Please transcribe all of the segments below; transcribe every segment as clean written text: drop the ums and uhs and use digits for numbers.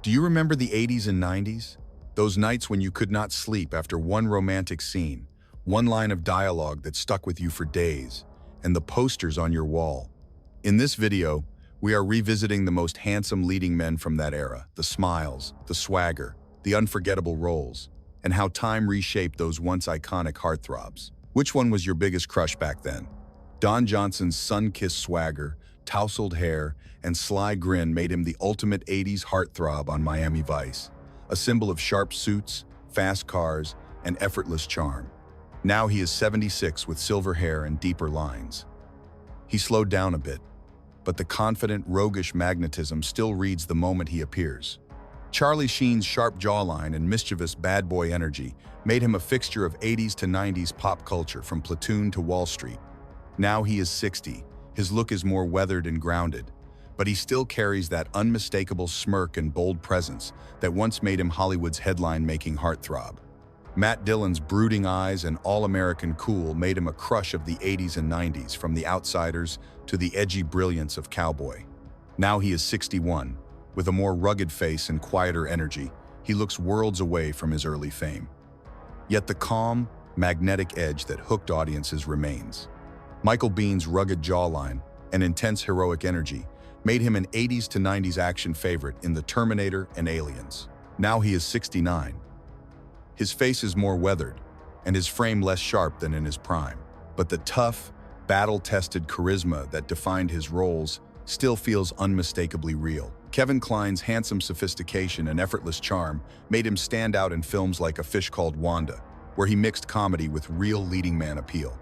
Do you remember the 80s and 90s? Those nights when you could not sleep after one romantic scene, one line of dialogue that stuck with you for days, and the posters on your wall. In this video, we are revisiting the most handsome leading men from that era, the smiles, the swagger, the unforgettable roles, and how time reshaped those once iconic heartthrobs. Which one was your biggest crush back then? Don Johnson's sun-kissed swagger, tousled hair, and sly grin made him the ultimate 80s heartthrob on Miami Vice, a symbol of sharp suits, fast cars, and effortless charm. Now he is 76 with silver hair and deeper lines. He slowed down a bit, but the confident, roguish magnetism still reads the moment he appears. Charlie Sheen's sharp jawline and mischievous bad boy energy made him a fixture of 80s to 90s pop culture from Platoon to Wall Street. Now he is 60. His look is more weathered and grounded, but he still carries that unmistakable smirk and bold presence that once made him Hollywood's headline-making heartthrob. Matt Dillon's brooding eyes and all-American cool made him a crush of the 80s and 90s, from The Outsiders to the edgy brilliance of Cowboy. Now he is 61. With a more rugged face and quieter energy, he looks worlds away from his early fame. Yet the calm, magnetic edge that hooked audiences remains. Michael Biehn's rugged jawline and intense heroic energy made him an 80s to 90s action favorite in The Terminator and Aliens. Now he is 69. His face is more weathered, and his frame less sharp than in his prime. But the tough, battle-tested charisma that defined his roles still feels unmistakably real. Kevin Kline's handsome sophistication and effortless charm made him stand out in films like A Fish Called Wanda, where he mixed comedy with real leading man appeal.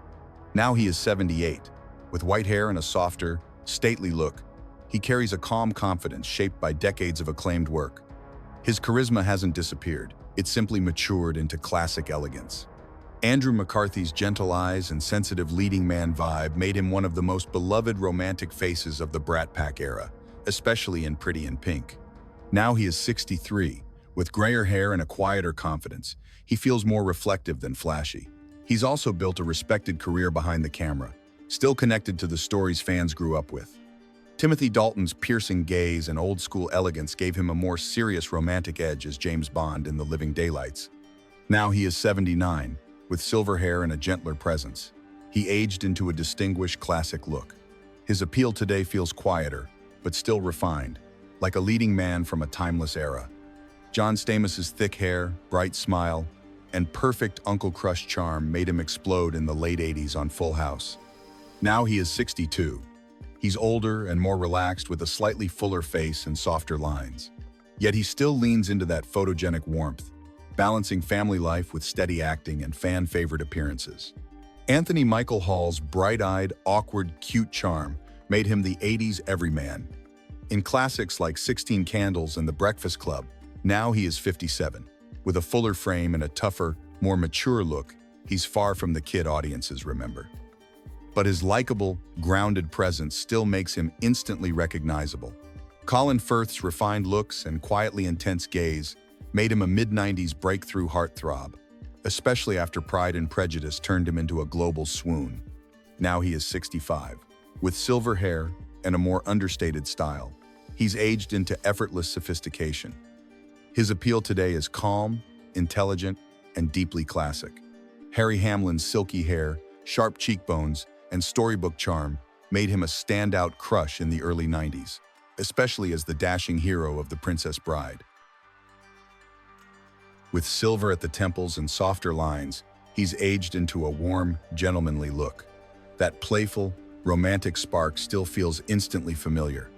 Now he is 78. With white hair and a softer, stately look, he carries a calm confidence shaped by decades of acclaimed work. His charisma hasn't disappeared. It simply matured into classic elegance. Andrew McCarthy's gentle eyes and sensitive leading man vibe made him one of the most beloved romantic faces of the Brat Pack era, especially in Pretty in Pink. Now he is 63. With grayer hair and a quieter confidence, he feels more reflective than flashy. He's also built a respected career behind the camera, still connected to the stories fans grew up with. Timothy Dalton's piercing gaze and old-school elegance gave him a more serious romantic edge as James Bond in The Living Daylights. Now he is 79, with silver hair and a gentler presence. He aged into a distinguished classic look. His appeal today feels quieter, but still refined, like a leading man from a timeless era. John Stamos's thick hair, bright smile, and perfect Uncle Crush charm made him explode in the late 80s on Full House. Now he is 62. He's older and more relaxed, with a slightly fuller face and softer lines. Yet he still leans into that photogenic warmth, balancing family life with steady acting and fan-favorite appearances. Anthony Michael Hall's bright-eyed, awkward, cute charm made him the 80s everyman. In classics like 16 Candles and The Breakfast Club, now he is 57. With a fuller frame and a tougher, more mature look, he's far from the kid audiences remember. But his likable, grounded presence still makes him instantly recognizable. Colin Firth's refined looks and quietly intense gaze made him a mid-90s breakthrough heartthrob, especially after Pride and Prejudice turned him into a global swoon. Now he is 65. With silver hair and a more understated style, he's aged into effortless sophistication. His appeal today is calm, intelligent, and deeply classic. Harry Hamlin's silky hair, sharp cheekbones, and storybook charm made him a standout crush in the early 90s, especially as the dashing hero of The Princess Bride. With silver at the temples and softer lines, he's aged into a warm, gentlemanly look. That playful, romantic spark still feels instantly familiar.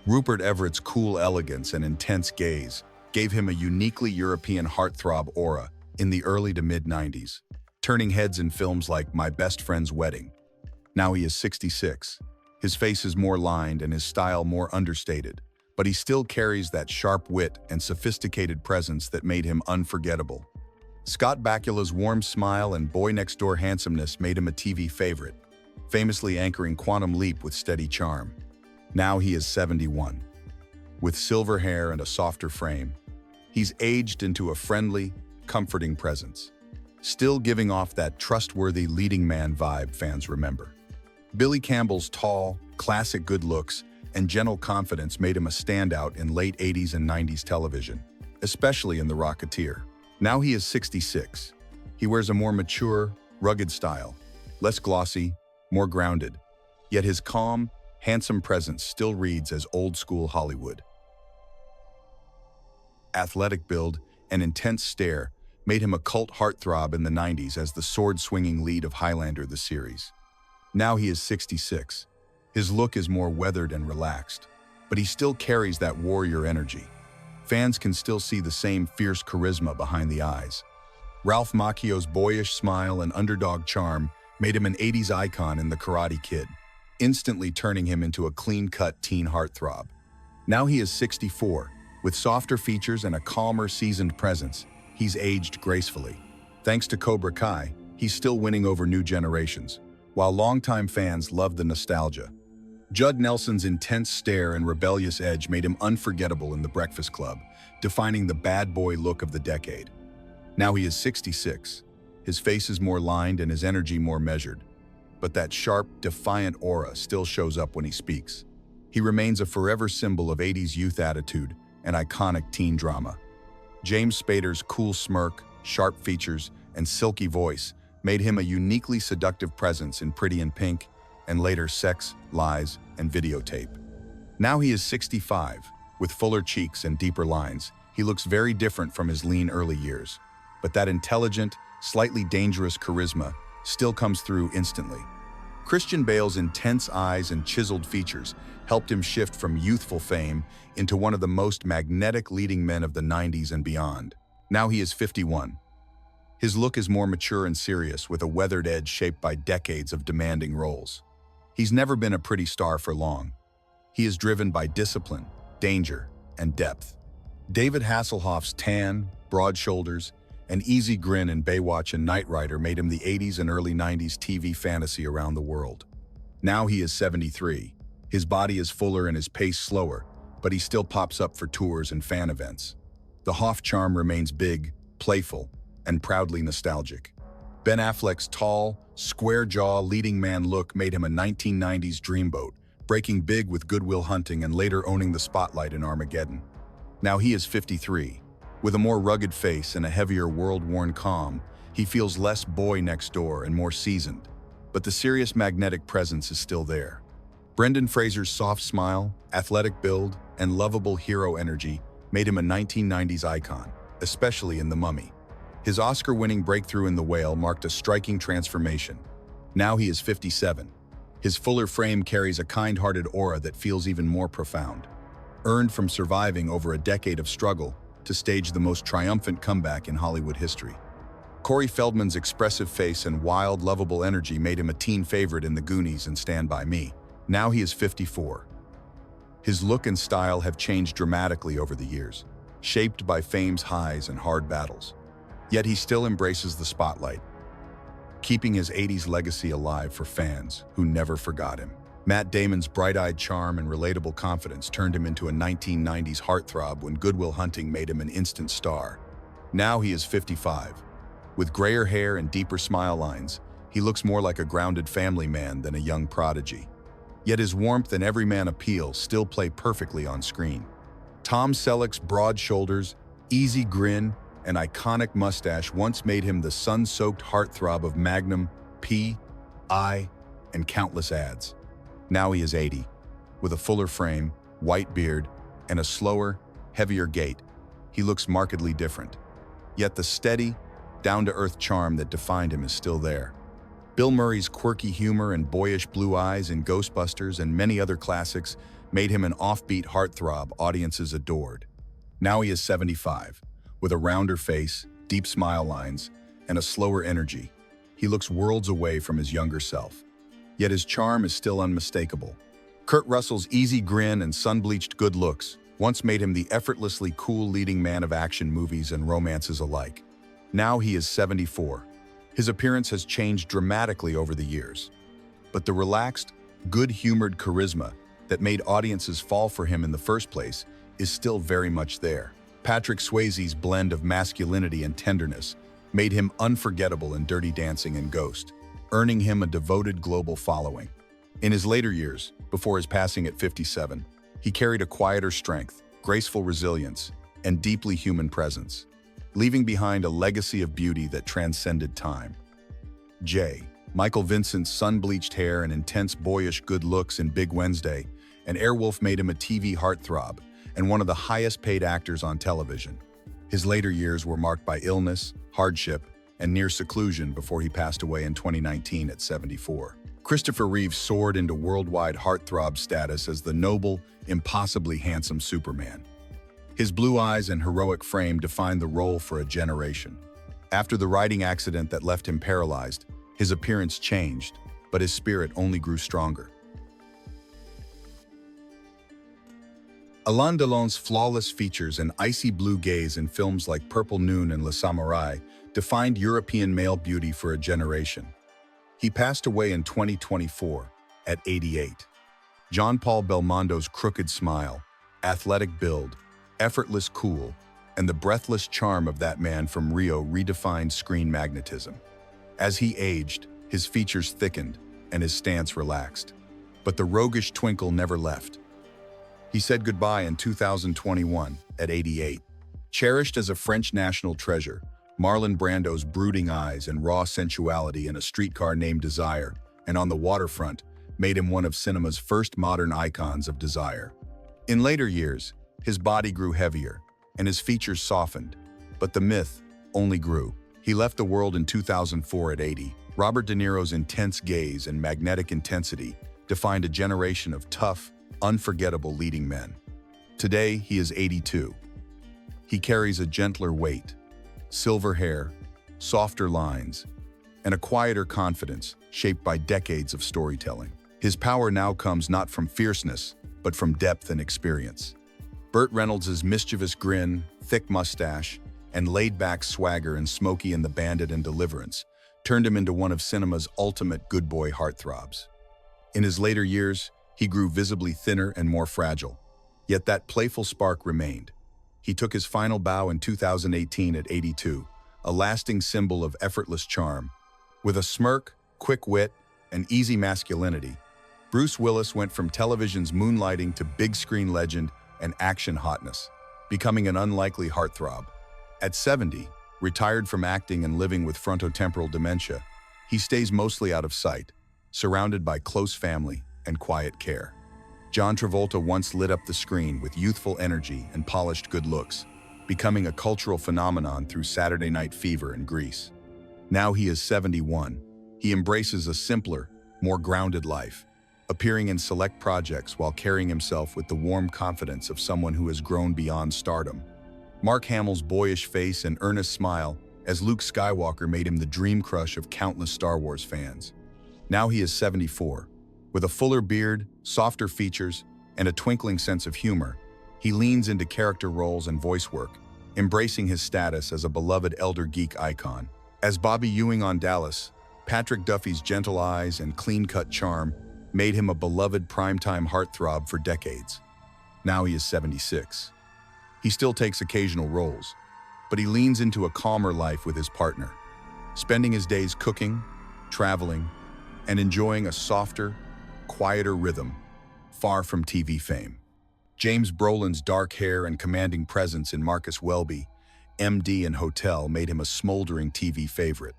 Rupert Everett's cool elegance and intense gaze gave him a uniquely European heartthrob aura in the early to mid-90s, turning heads in films like My Best Friend's Wedding. Now he is 66. His face is more lined and his style more understated, but he still carries that sharp wit and sophisticated presence that made him unforgettable. Scott Bakula's warm smile and boy-next-door handsomeness made him a TV favorite, famously anchoring Quantum Leap with steady charm. Now he is 71. With silver hair and a softer frame, he's aged into a friendly, comforting presence, still giving off that trustworthy leading man vibe fans remember. Billy Campbell's tall, classic good looks and gentle confidence made him a standout in late 80s and 90s television, especially in The Rocketeer. Now he is 66. He wears a more mature, rugged style, less glossy, more grounded. Yet his calm, handsome presence still reads as old-school Hollywood. Athletic build and intense stare made him a cult heartthrob in the 90s as the sword-swinging lead of Highlander the series. Now he is 66. His look is more weathered and relaxed, but he still carries that warrior energy. Fans can still see the same fierce charisma behind the eyes. Ralph Macchio's boyish smile and underdog charm made him an 80s icon in The Karate Kid, instantly turning him into a clean-cut teen heartthrob. Now he is 64. With softer features and a calmer, seasoned presence, he's aged gracefully. Thanks to Cobra Kai, he's still winning over new generations, while longtime fans love the nostalgia. Judd Nelson's intense stare and rebellious edge made him unforgettable in The Breakfast Club, defining the bad boy look of the decade. Now he is 66. His face is more lined and his energy more measured, but that sharp, defiant aura still shows up when he speaks. He remains a forever symbol of 80s youth attitude and iconic teen drama. James Spader's cool smirk, sharp features, and silky voice made him a uniquely seductive presence in Pretty in Pink and later Sex, Lies, and Videotape. Now he is 65. With fuller cheeks and deeper lines, he looks very different from his lean early years. But that intelligent, slightly dangerous charisma still comes through instantly. Christian Bale's intense eyes and chiseled features helped him shift from youthful fame into one of the most magnetic leading men of the 90s and beyond. Now he is 51. His look is more mature and serious, with a weathered edge shaped by decades of demanding roles. He's never been a pretty star for long. He is driven by discipline, danger, and depth. David Hasselhoff's tan, broad shoulders, and easy grin in Baywatch and Knight Rider made him the 80s and early 90s TV fantasy around the world. Now he is 73. His body is fuller and his pace slower, but he still pops up for tours and fan events. The Hoff charm remains big, playful, and proudly nostalgic. Ben Affleck's tall, square-jaw leading man look made him a 1990s dreamboat, breaking big with Good Will Hunting and later owning the spotlight in Armageddon. Now he is 53. With a more rugged face and a heavier world-worn calm, he feels less boy next door and more seasoned. But the serious magnetic presence is still there. Brendan Fraser's soft smile, athletic build, and lovable hero energy made him a 1990s icon, especially in The Mummy. His Oscar-winning breakthrough in The Whale marked a striking transformation. Now he is 57. His fuller frame carries a kind-hearted aura that feels even more profound. Earned from surviving over a decade of struggle to stage the most triumphant comeback in Hollywood history. Corey Feldman's expressive face and wild, lovable energy made him a teen favorite in The Goonies and Stand By Me. Now he is 54. His look and style have changed dramatically over the years, shaped by fame's highs and hard battles. Yet he still embraces the spotlight, keeping his 80s legacy alive for fans who never forgot him. Matt Damon's bright-eyed charm and relatable confidence turned him into a 1990s heartthrob when Good Will Hunting made him an instant star. Now he is 55. With grayer hair and deeper smile lines, he looks more like a grounded family man than a young prodigy. Yet his warmth and everyman appeal still play perfectly on screen. Tom Selleck's broad shoulders, easy grin, and iconic mustache once made him the sun-soaked heartthrob of Magnum, P.I., and countless ads. Now he is 80. With a fuller frame, white beard, and a slower, heavier gait, he looks markedly different. Yet the steady, down-to-earth charm that defined him is still there. Bill Murray's quirky humor and boyish blue eyes in Ghostbusters and many other classics made him an offbeat heartthrob audiences adored. Now he is 75. With a rounder face, deep smile lines, and a slower energy, he looks worlds away from his younger self. Yet his charm is still unmistakable. Kurt Russell's easy grin and sun-bleached good looks once made him the effortlessly cool leading man of action movies and romances alike. Now he is 74. His appearance has changed dramatically over the years, but the relaxed, good-humored charisma that made audiences fall for him in the first place is still very much there. Patrick Swayze's blend of masculinity and tenderness made him unforgettable in Dirty Dancing and Ghost, earning him a devoted global following. In his later years, before his passing at 57, He carried a quieter strength, graceful resilience, and deeply human presence, leaving behind a legacy of beauty that transcended time. J. Michael Vincent's sun-bleached hair and intense boyish good looks in Big Wednesday, and Airwolf made him a TV heartthrob and one of the highest-paid actors on television. His later years were marked by illness, hardship, and near seclusion before he passed away in 2019 at 74. Christopher Reeve soared into worldwide heartthrob status as the noble, impossibly handsome Superman. His blue eyes and heroic frame defined the role for a generation. After the riding accident that left him paralyzed, his appearance changed, but his spirit only grew stronger. Alain Delon's flawless features and icy blue gaze in films like Purple Noon and Le Samouraï defined European male beauty for a generation. He passed away in 2024 at 88. Jean-Paul Belmondo's crooked smile, athletic build, effortless cool, and the breathless charm of that man from Rio redefined screen magnetism. As he aged, his features thickened and his stance relaxed. But the roguish twinkle never left. He said goodbye in 2021 at 88. Cherished as a French national treasure, Marlon Brando's brooding eyes and raw sensuality in A Streetcar Named Desire and On the Waterfront made him one of cinema's first modern icons of desire. In later years, his body grew heavier and his features softened, but the myth only grew. He left the world in 2004 at 80. Robert De Niro's intense gaze and magnetic intensity defined a generation of tough, unforgettable leading men. Today, he is 82. He carries a gentler weight, silver hair, softer lines, and a quieter confidence shaped by decades of storytelling. His power now comes not from fierceness, but from depth and experience. Burt Reynolds' mischievous grin, thick mustache, and laid-back swagger in Smokey and the Bandit and Deliverance turned him into one of cinema's ultimate good boy heartthrobs. In his later years, he grew visibly thinner and more fragile, yet that playful spark remained. He took his final bow in 2018 at 82, a lasting symbol of effortless charm. With a smirk, quick wit, and easy masculinity, Bruce Willis went from television's moonlighting to big-screen legend and action hotness, becoming an unlikely heartthrob. At 70, retired from acting and living with frontotemporal dementia, he stays mostly out of sight, surrounded by close family and quiet care. John Travolta once lit up the screen with youthful energy and polished good looks, becoming a cultural phenomenon through Saturday Night Fever and Grease. Now he is 71. He embraces a simpler, more grounded life, appearing in select projects while carrying himself with the warm confidence of someone who has grown beyond stardom. Mark Hamill's boyish face and earnest smile as Luke Skywalker made him the dream crush of countless Star Wars fans. Now he is 74. With a fuller beard, softer features, and a twinkling sense of humor, he leans into character roles and voice work, embracing his status as a beloved elder geek icon. As Bobby Ewing on Dallas, Patrick Duffy's gentle eyes and clean-cut charm made him a beloved primetime heartthrob for decades. Now he is 76. He still takes occasional roles, but he leans into a calmer life with his partner, spending his days cooking, traveling, and enjoying a softer, quieter rhythm, far from TV fame. James Brolin's dark hair and commanding presence in Marcus Welby, MD and Hotel made him a smoldering TV favorite.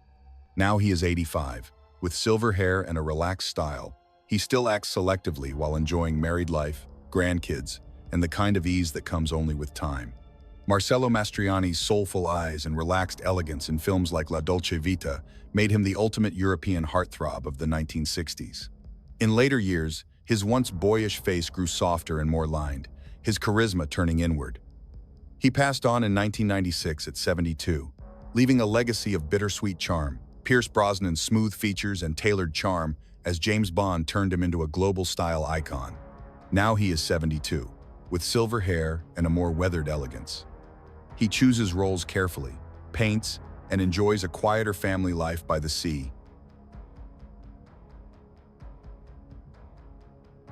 Now he is 85. With silver hair and a relaxed style, he still acts selectively while enjoying married life, grandkids, and the kind of ease that comes only with time. Marcello Mastroianni's soulful eyes and relaxed elegance in films like La Dolce Vita made him the ultimate European heartthrob of the 1960s. In later years, his once boyish face grew softer and more lined, his charisma turning inward. He passed on in 1996 at 72, leaving a legacy of bittersweet charm, Pierce Brosnan's smooth features and tailored charm as James Bond turned him into a global style icon. Now he is 72, with silver hair and a more weathered elegance. He chooses roles carefully, paints, and enjoys a quieter family life by the sea.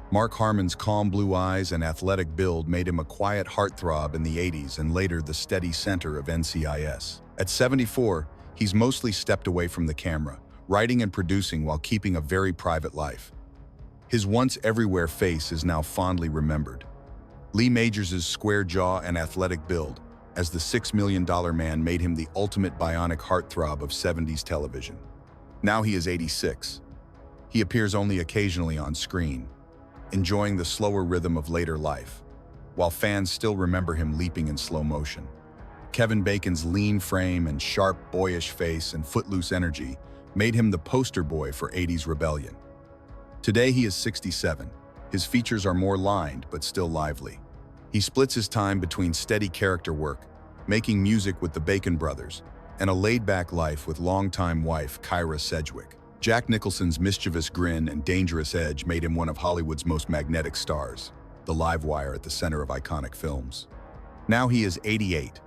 Mark Harmon's calm blue eyes and athletic build made him a quiet heartthrob in the 80s and later the steady center of NCIS. At 74, he's mostly stepped away from the camera, writing and producing while keeping a very private life. His once everywhere face is now fondly remembered, Lee Majors' square jaw and athletic build, as the $6 million man, made him the ultimate bionic heartthrob of 70s television. Now he is 86. He appears only occasionally on screen, enjoying the slower rhythm of later life, while fans still remember him leaping in slow motion. Kevin Bacon's lean frame and sharp, boyish face and footloose energy made him the poster boy for 80s rebellion. Today he is 67. His features are more lined, but still lively. He splits his time between steady character work, making music with the Bacon brothers, and a laid-back life with longtime wife Kyra Sedgwick. Jack Nicholson's mischievous grin and dangerous edge made him one of Hollywood's most magnetic stars, the live wire at the center of iconic films. Now he is 88.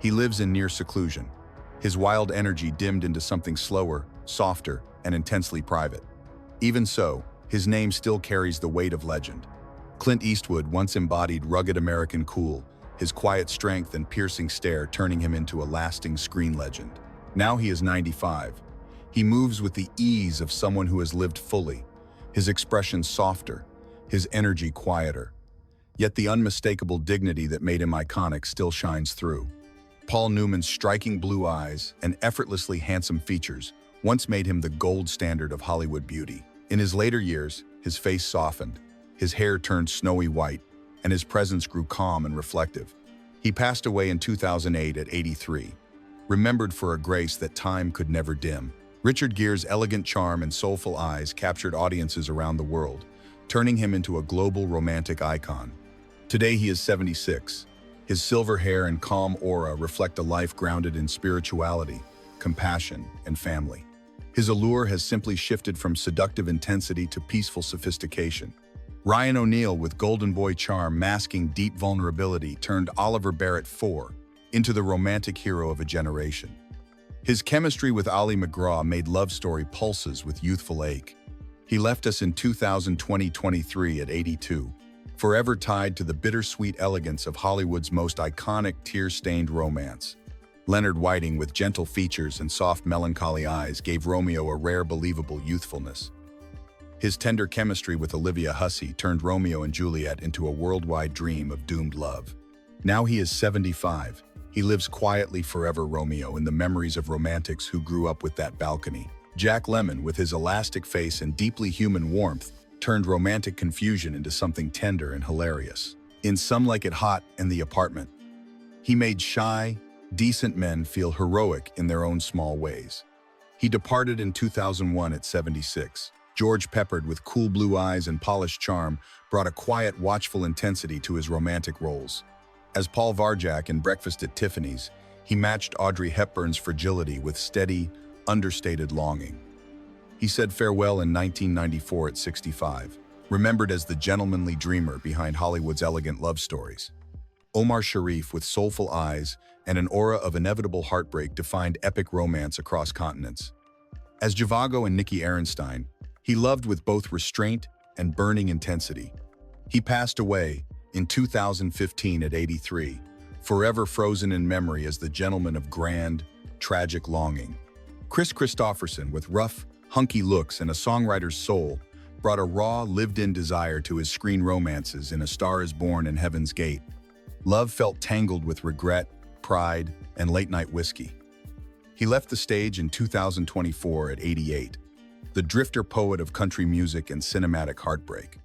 He lives in near seclusion, his wild energy dimmed into something slower, softer, and intensely private. Even so, his name still carries the weight of legend. Clint Eastwood once embodied rugged American cool, his quiet strength and piercing stare turning him into a lasting screen legend. Now he is 95. He moves with the ease of someone who has lived fully, his expression softer, his energy quieter. Yet the unmistakable dignity that made him iconic still shines through. Paul Newman's striking blue eyes and effortlessly handsome features once made him the gold standard of Hollywood beauty. In his later years, his face softened, his hair turned snowy white, and his presence grew calm and reflective. He passed away in 2008 at 83, remembered for a grace that time could never dim. Richard Gere's elegant charm and soulful eyes captured audiences around the world, turning him into a global romantic icon. Today he is 76. His silver hair and calm aura reflect a life grounded in spirituality, compassion, and family. His allure has simply shifted from seductive intensity to peaceful sophistication. Ryan O'Neal, with golden boy charm masking deep vulnerability, turned Oliver Barrett IV into the romantic hero of a generation. His chemistry with Ali MacGraw made Love Story pulses with youthful ache. He left us in 2023 at 82, forever tied to the bittersweet elegance of Hollywood's most iconic tear-stained romance. Leonard Whiting, with gentle features and soft melancholy eyes, gave Romeo a rare, believable youthfulness. His tender chemistry with Olivia Hussey turned Romeo and Juliet into a worldwide dream of doomed love. Now he is 75. He lives quietly forever Romeo in the memories of romantics who grew up with that balcony. Jack Lemmon, with his elastic face and deeply human warmth, turned romantic confusion into something tender and hilarious. In Some Like It Hot and The Apartment, he made shy, decent men feel heroic in their own small ways. He departed in 2001 at 76. George Peppard, with cool blue eyes and polished charm, brought a quiet, watchful intensity to his romantic roles. As Paul Varjak in Breakfast at Tiffany's, he matched Audrey Hepburn's fragility with steady, understated longing. He said farewell in 1994 at 65, remembered as the gentlemanly dreamer behind Hollywood's elegant love stories. Omar Sharif, with soulful eyes and an aura of inevitable heartbreak, defined epic romance across continents. As Zhivago and Nikki Ehrenstein, he loved with both restraint and burning intensity. He passed away in 2015 at 83, forever frozen in memory as the gentleman of grand, tragic longing. Chris Christopherson, with rough, hunky looks and a songwriter's soul, brought a raw, lived-in desire to his screen romances in A Star Is Born and Heaven's Gate. Love felt tangled with regret, pride, and late-night whiskey. He left the stage in 2024 at 88, the drifter poet of country music and cinematic heartbreak.